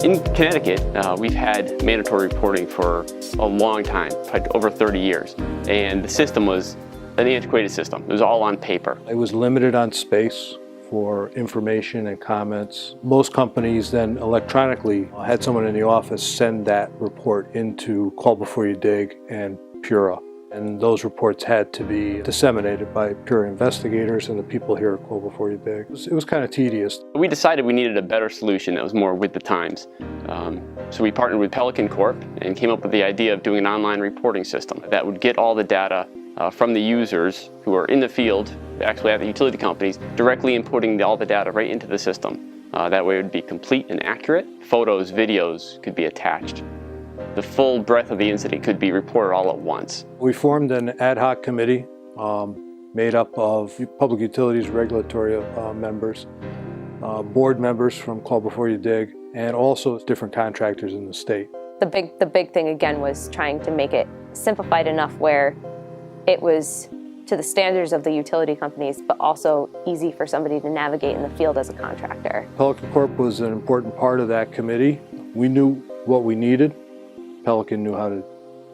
In Connecticut, we've had mandatory reporting for a long time, like over 30 years, and the system was an antiquated system. It was all on paper. It was limited on space for information and comments. Most companies then electronically had someone in the office send that report into Call Before You Dig and PURA. And those reports had to be disseminated by PURA investigators and the people here at Call Before You Dig. It was kind of tedious. We decided we needed a better solution that was more with the times. So we partnered with Pelican Corp and came up with the idea of doing an online reporting system that would get all the data from the users who are in the field, actually at the utility companies, directly inputting all the data right into the system. That way it would be complete and accurate. Photos, videos could be attached. The full breadth of the incident could be reported all at once. We formed an ad hoc committee made up of public utilities regulatory members, board members from Call Before You Dig, and also different contractors in the state. The big thing again was trying to make it simplified enough where it was to the standards of the utility companies, but also easy for somebody to navigate in the field as a contractor. Pelican Corp was an important part of that committee. We knew what we needed. Pelican knew how to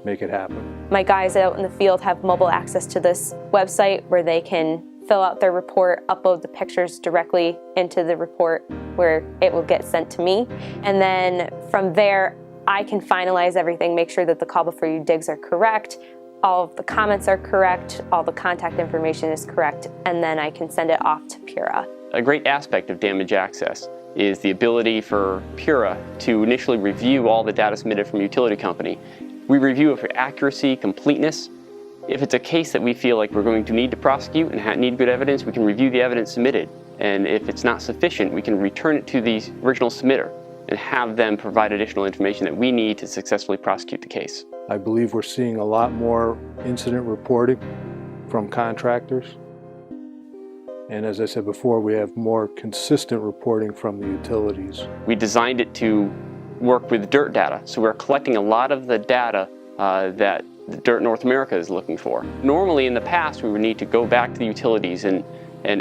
make it happen. My guys out in the field have mobile access to this website where they can fill out their report, upload the pictures directly into the report where it will get sent to me. And then from there, I can finalize everything, make sure that the Call Before You Digs are correct, all of the comments are correct, all the contact information is correct, and then I can send it off to PURA. A great aspect of DamageAccess is the ability for PURA to initially review all the data submitted from a utility company. We review it for accuracy, completeness. If it's a case that we feel like we're going to need to prosecute and need good evidence, we can review the evidence submitted. And if it's not sufficient, we can return it to the original submitter and have them provide additional information that we need to successfully prosecute the case. I believe we're seeing a lot more incident reporting from contractors. And as I said before, we have more consistent reporting from the utilities. We designed it to work with dirt data, so we're collecting a lot of the data that the Dirt North America is looking for. Normally in the past, we would need to go back to the utilities and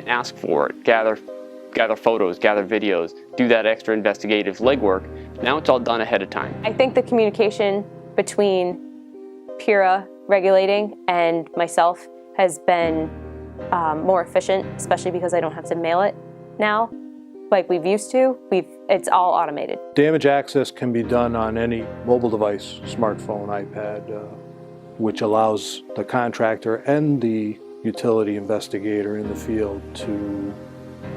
ask for it, gather photos, gather videos, do that extra investigative legwork. Now it's all done ahead of time. I think the communication between PURA regulating and myself has been more efficient, especially because I don't have to mail it now like we've used to. It's all automated. DamageAccess can be done on any mobile device, smartphone, iPad, which allows the contractor and the utility investigator in the field to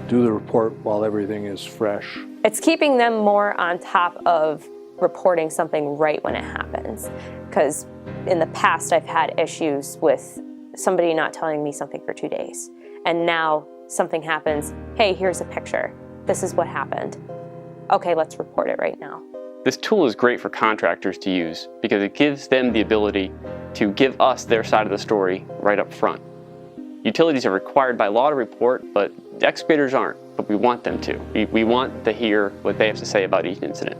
do the report while everything is fresh. It's keeping them more on top of reporting something right when it happens. Because in the past I've had issues with somebody not telling me something for 2 days. And now something happens, hey, here's a picture. This is what happened. Okay, let's report it right now. This tool is great for contractors to use because it gives them the ability to give us their side of the story right up front. Utilities are required by law to report, but excavators aren't, but we want them to. We want to hear what they have to say about each incident.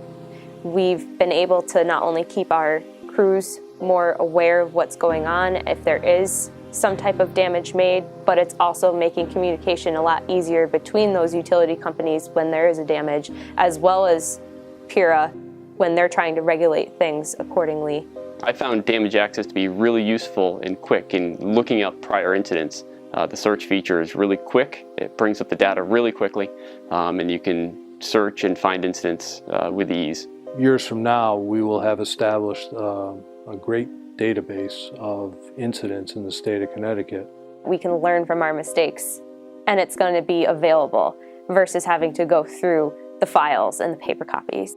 We've been able to not only keep our crews more aware of what's going on if there is some type of damage made, but it's also making communication a lot easier between those utility companies when there is a damage, as well as PURA when they're trying to regulate things accordingly. I found DamageAccess to be really useful and quick in looking up prior incidents. The search feature is really quick. It brings up the data really quickly, and you can search and find incidents with ease. Years from now, we will have established a great database of incidents in the state of Connecticut. We can learn from our mistakes, and it's going to be available versus having to go through the files and the paper copies.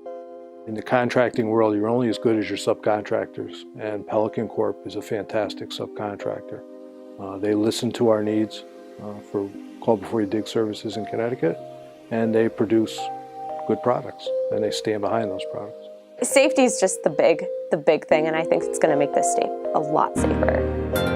In the contracting world, you're only as good as your subcontractors, and Pelican Corp is a fantastic subcontractor. They listen to our needs for Call Before You Dig services in Connecticut, and they produce good products, and they stand behind those products. Safety is just the big thing, and I think it's going to make this state a lot safer.